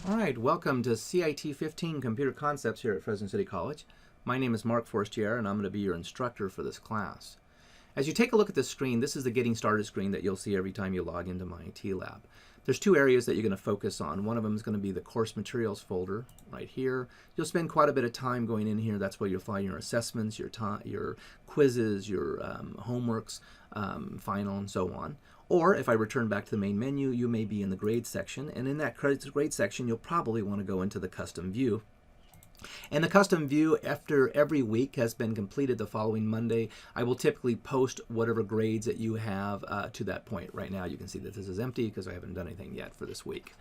All right, welcome to CIT 15 Computer Concepts here at Fresno City College. My name is Mark Forestier, and I'm going to be your instructor for this class. As you take a look at this screen, this is the Getting Started screen that you'll see every time you log into my IT lab. There's two areas that you're going to focus on. One of them is going to be the Course Materials folder right here. You'll spend quite a bit of time going in here. That's where you'll find your assessments, your quizzes, your homeworks, final, and so on. Or if I return back to the main menu, you may be in the grade section, and in that grade section, you'll probably want to go into the custom view. And the custom view, after every week has been completed the following Monday, I will typically post whatever grades that you have to that point. Right now, you can see that this is empty because I haven't done anything yet for this week.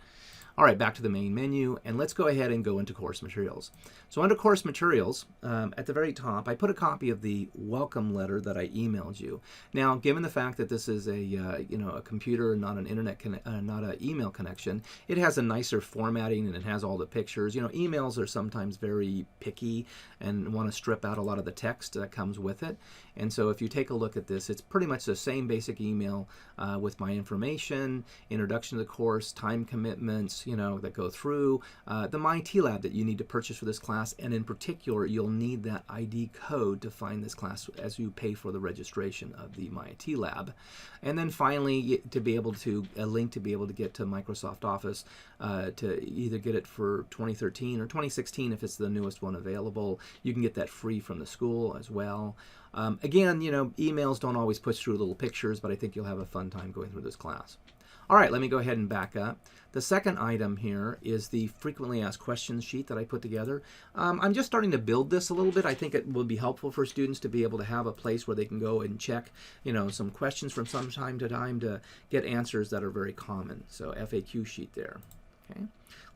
All right, back to the main menu, and let's go ahead and go into Course Materials. So under Course Materials, at the very top, I put a copy of the welcome letter that I emailed you. Now, given the fact that this is a computer, not an internet, not an email connection, it has a nicer formatting and it has all the pictures. You know, emails are sometimes very picky and want to strip out a lot of the text that comes with it. And so if you take a look at this, it's pretty much the same basic email with my information, introduction to the course, time commitments, that go through, the MyIT Lab that you need to purchase for this class, and in particular, you'll need that ID code to find this class as you pay for the registration of the MyIT Lab. And then finally, to be able to, a link to be able to get to Microsoft Office to either get it for 2013 or 2016 if it's the newest one available. You can get that free from the school as well. Again, emails don't always push through little pictures, but I think you'll have a fun time going through this class. All right, let me go ahead and back up. The second item here is the frequently asked questions sheet that I put together. I'm just starting to build this a little bit. I think it will be helpful for students to be able to have a place where they can go and check, some questions from some time to time to get answers that are very common. So FAQ sheet there. Okay.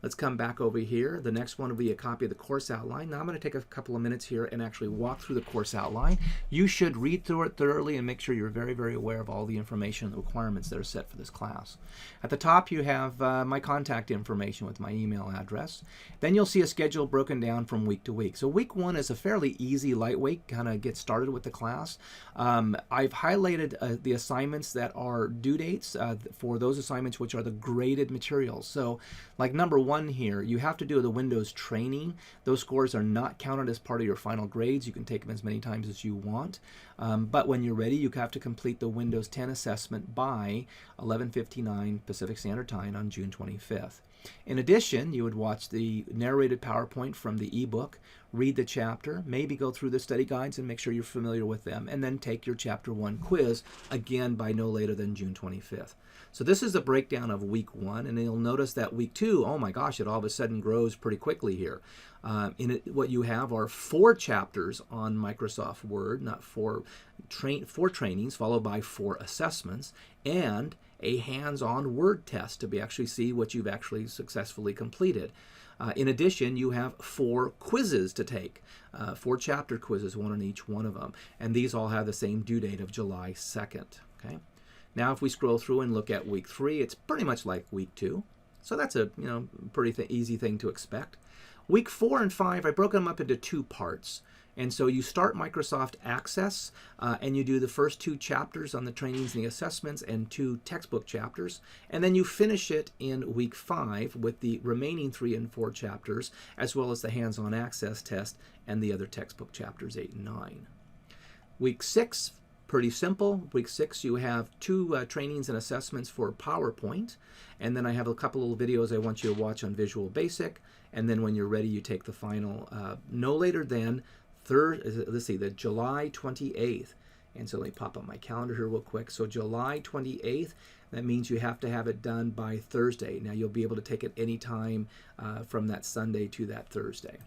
Let's come back over here. The next one will be a copy of the course outline. Now I'm going to take a couple of minutes here and actually walk through the course outline. You should read through it thoroughly and make sure you're very, very aware of all the information and the requirements that are set for this class. At the top you have my contact information with my email address. Then you'll see a schedule broken down from week to week. So week one is a fairly easy, lightweight, kind of get started with the class. I've highlighted the assignments that are due dates for those assignments which are the graded materials. So like number one here, you have to do the Windows training. Those scores are not counted as part of your final grades. You can take them as many times as you want. But when you're ready, you have to complete the Windows 10 assessment by 11:59 Pacific Standard Time on June 25th. In addition, you would watch the narrated PowerPoint from the ebook, read the chapter, maybe go through the study guides and make sure you're familiar with them, and then take your Chapter 1 quiz, again by no later than June 25th. So this is the breakdown of week one, and you'll notice that week two, oh my gosh, it all of a sudden grows pretty quickly here. What you have are 4 chapters on Microsoft Word, not four trainings, followed by 4 assessments, and a hands-on Word test to actually see what you've actually successfully completed. In addition, you have 4 quizzes to take, 4 chapter quizzes, one on each one of them, and these all have the same due date of July 2nd. Okay. Now, if we scroll through and look at week 3, it's pretty much like week 2, so that's a pretty easy thing to expect. Week 4 and 5, I broke them up into 2 parts. And so you start Microsoft Access and you do the first 2 chapters on the trainings and the assessments and 2 textbook chapters. And then you finish it in week 5 with the remaining 3 and 4 chapters, as well as the hands-on access test and the other textbook chapters 8 and 9. Week 6, pretty simple. Week 6, you have 2 trainings and assessments for PowerPoint. And then I have a couple of videos I want you to watch on Visual Basic. And then when you're ready, you take the final no later than the July 28th. And so let me pop up my calendar here real quick. So July 28th, that means you have to have it done by Thursday. Now you'll be able to take it anytime from that Sunday to that Thursday.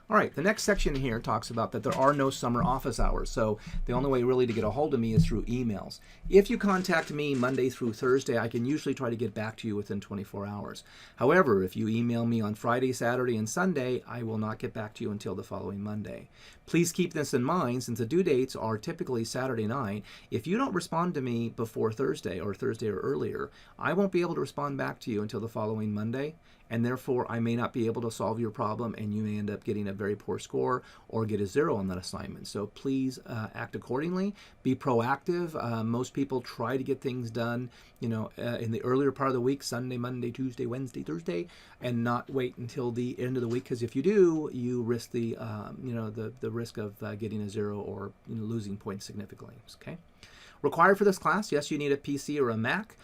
All right, the next section here talks about that there are no summer office hours, so the only way really to get a hold of me is through emails. If you contact me Monday through Thursday, I can usually try to get back to you within 24 hours. However, if you email me on Friday, Saturday, and Sunday, I will not get back to you until the following Monday. Please keep this in mind, since the due dates are typically Saturday night. If you don't respond to me before Thursday or earlier, I won't be able to respond back to you until the following Monday, and therefore I may not be able to solve your problem, and you may end up getting a very poor score or get a 0 on that assignment. So please act accordingly. Be proactive. Most people try to get things done, in the earlier part of the week, Sunday, Monday, Tuesday, Wednesday, Thursday, and not wait until the end of the week, because if you do, you risk the risk of getting a 0 or losing points significantly. Okay. Required for this class, yes, you need a PC or a Mac.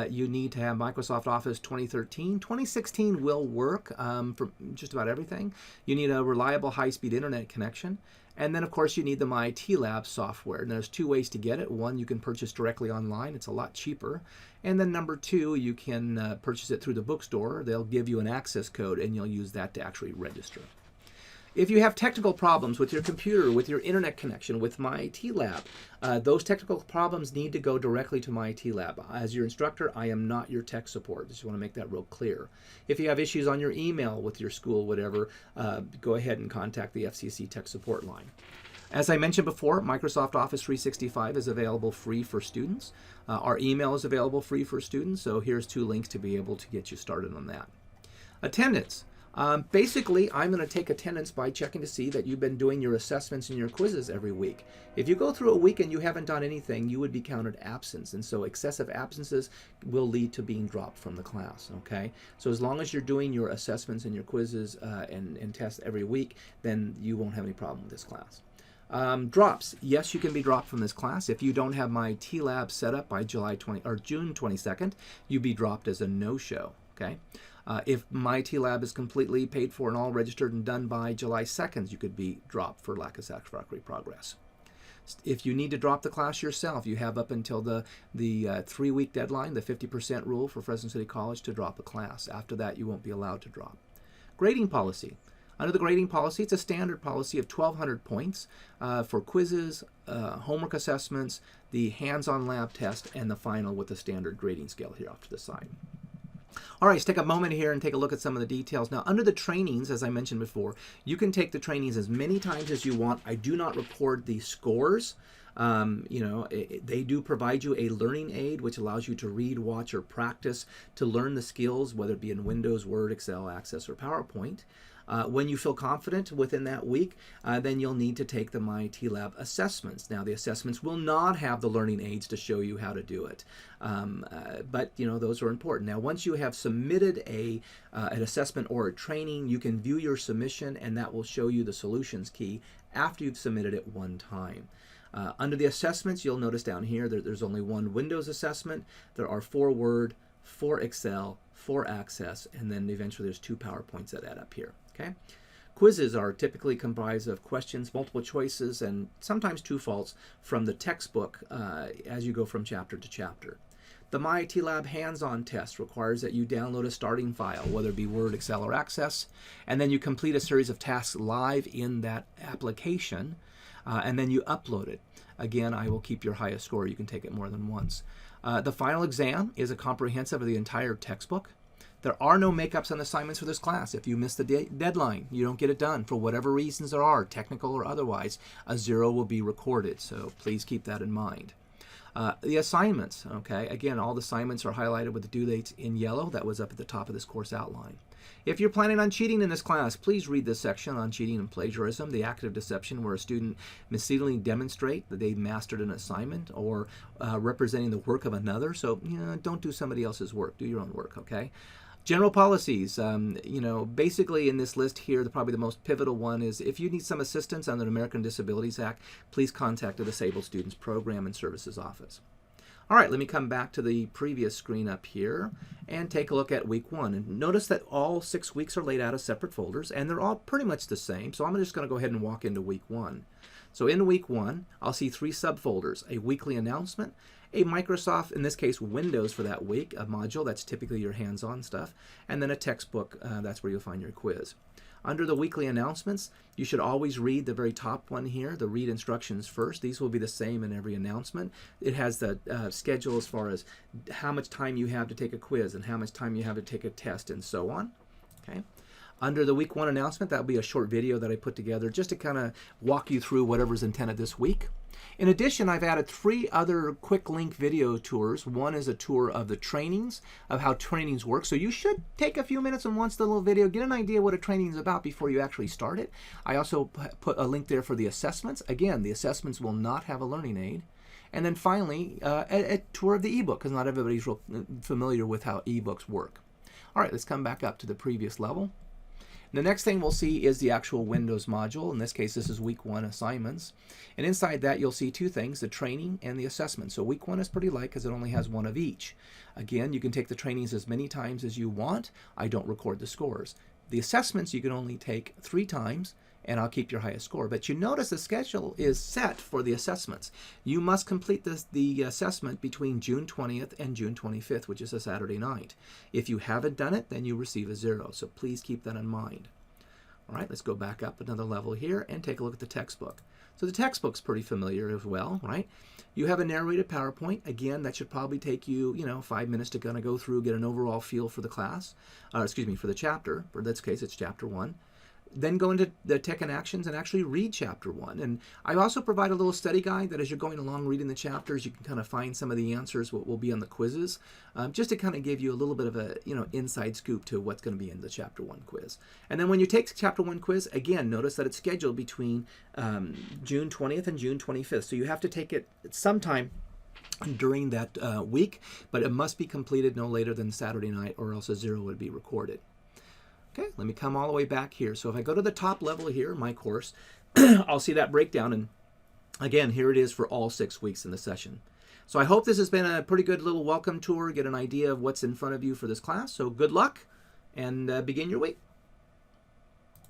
You need to have Microsoft Office 2013. 2016 will work for just about everything. You need a reliable high-speed internet connection. And then, of course, you need the MyTLab software. And there's 2 ways to get it. One, you can purchase directly online. It's a lot cheaper. And then number 2, you can purchase it through the bookstore. They'll give you an access code, and you'll use that to actually register. If you have technical problems with your computer, with your internet connection, with MyTLab, those technical problems need to go directly to MyTLab. As your instructor, I am not your tech support. Just want to make that real clear. If you have issues on your email with your school, whatever, go ahead and contact the FCC tech support line. As I mentioned before, Microsoft Office 365 is available free for students. Our email is available free for students, so here's 2 links to be able to get you started on that. Attendance. Basically, I'm going to take attendance by checking to see that you've been doing your assessments and your quizzes every week. If you go through a week and you haven't done anything, you would be counted absence, and so excessive absences will lead to being dropped from the class, okay? So as long as you're doing your assessments and your quizzes and tests every week, then you won't have any problem with this class. Drops. Yes, you can be dropped from this class. If you don't have MyTLab set up by June 22nd, you'd be dropped as a no-show, okay? If MyTLab is completely paid for and all registered and done by July 2nd, you could be dropped for lack of satisfactory progress. If you need to drop the class yourself, you have up until the 3-week deadline, the 50% rule for Fresno City College, to drop a class. After that, you won't be allowed to drop. Grading policy. Under the grading policy, it's a standard policy of 1,200 points for quizzes, homework assessments, the hands-on lab test, and the final with the standard grading scale here off to the side. All right, let's take a moment here and take a look at some of the details. Now, under the trainings, as I mentioned before, you can take the trainings as many times as you want. I do not record the scores. They do provide you a learning aid, which allows you to read, watch, or practice to learn the skills, whether it be in Windows, Word, Excel, Access, or PowerPoint. When you feel confident within that week, then you'll need to take the MyTLab assessments. Now, the assessments will not have the learning aids to show you how to do it, but those are important. Now, once you have submitted an assessment or a training, you can view your submission, and that will show you the solutions key after you've submitted it one time. Under the assessments, you'll notice down here that there's only 1 Windows assessment. There are 4 Word, 4 Excel, 4 Access, and then eventually there's 2 PowerPoints that add up here. Okay. Quizzes are typically comprised of questions, multiple choices, and sometimes true false from the textbook as you go from chapter to chapter. The MyTLab hands-on test requires that you download a starting file, whether it be Word, Excel, or Access, and then you complete a series of tasks live in that application, and then you upload it. Again, I will keep your highest score. You can take it more than once. The final exam is a comprehensive of the entire textbook. There are no makeups on assignments for this class. If you miss the deadline, you don't get it done for whatever reasons there are, technical or otherwise, a 0 will be recorded. So please keep that in mind. The assignments, okay, again, all the assignments are highlighted with the due dates in yellow. That was up at the top of this course outline. If you're planning on cheating in this class, please read this section on cheating and plagiarism, the act of deception where a student misleadingly demonstrate that they mastered an assignment or representing the work of another. So, don't do somebody else's work. Do your own work, okay? General policies, basically in this list here, probably the most pivotal one is if you need some assistance under the American Disabilities Act, please contact the Disabled Students Program and Services Office. All right, let me come back to the previous screen up here and take a look at week 1. And notice that all 6 weeks are laid out as separate folders, and they're all pretty much the same. So I'm just going to go ahead and walk into week 1. So in week 1, I'll see 3 subfolders: a weekly announcement, a Microsoft, in this case Windows for that week, a module, that's typically your hands-on stuff, and then a textbook, that's where you'll find your quiz. Under the weekly announcements, you should always read the very top one here, the read instructions first. These will be the same in every announcement. It has the schedule as far as how much time you have to take a quiz and how much time you have to take a test and so on. Okay. Under the week 1 announcement, that'll be a short video that I put together just to kind of walk you through whatever's intended this week. In addition, I've added 3 other quick link video tours. One is a tour of the trainings, of how trainings work. So you should take a few minutes and watch the little video, get an idea what a training is about before you actually start it. I also put a link there for the assessments. Again, the assessments will not have a learning aid. And then finally, a tour of the ebook, because not everybody's real familiar with how ebooks work. All right, let's come back up to the previous level. The next thing we'll see is the actual Windows module. In this case, this is week 1 assignments. And inside that, you'll see 2 things, the training and the assessment. So week 1 is pretty light because it only has 1 of each. Again, you can take the trainings as many times as you want. I don't record the scores. The assessments you can only take 3 times, and I'll keep your highest score. But you notice the schedule is set for the assessments. You must complete the assessment between June 20th and June 25th, which is a Saturday night. If you haven't done it, then you receive a 0. So please keep that in mind. All right, let's go back up another level here and take a look at the textbook. So the textbook's pretty familiar as well, right? You have a narrated PowerPoint. Again, that should probably take you, 5 minutes to kind of go through, get an overall feel for the class, for the chapter. For this case, it's chapter 1. Then go into the Tech and Actions and actually read chapter 1. And I also provide a little study guide that as you're going along reading the chapters, you can kind of find some of the answers, what will be on the quizzes, just to kind of give you a little bit of a inside scoop to what's going to be in the chapter 1 quiz. And then when you take chapter 1 quiz, again, notice that it's scheduled between June 20th and June 25th. So you have to take it sometime during that week, but it must be completed no later than Saturday night, or else a 0 would be recorded. Okay, let me come all the way back here. So if I go to the top level here, my course, I'll see that breakdown. And again, here it is for all 6 weeks in the session. So I hope this has been a pretty good little welcome tour, get an idea of what's in front of you for this class. So good luck and begin your week.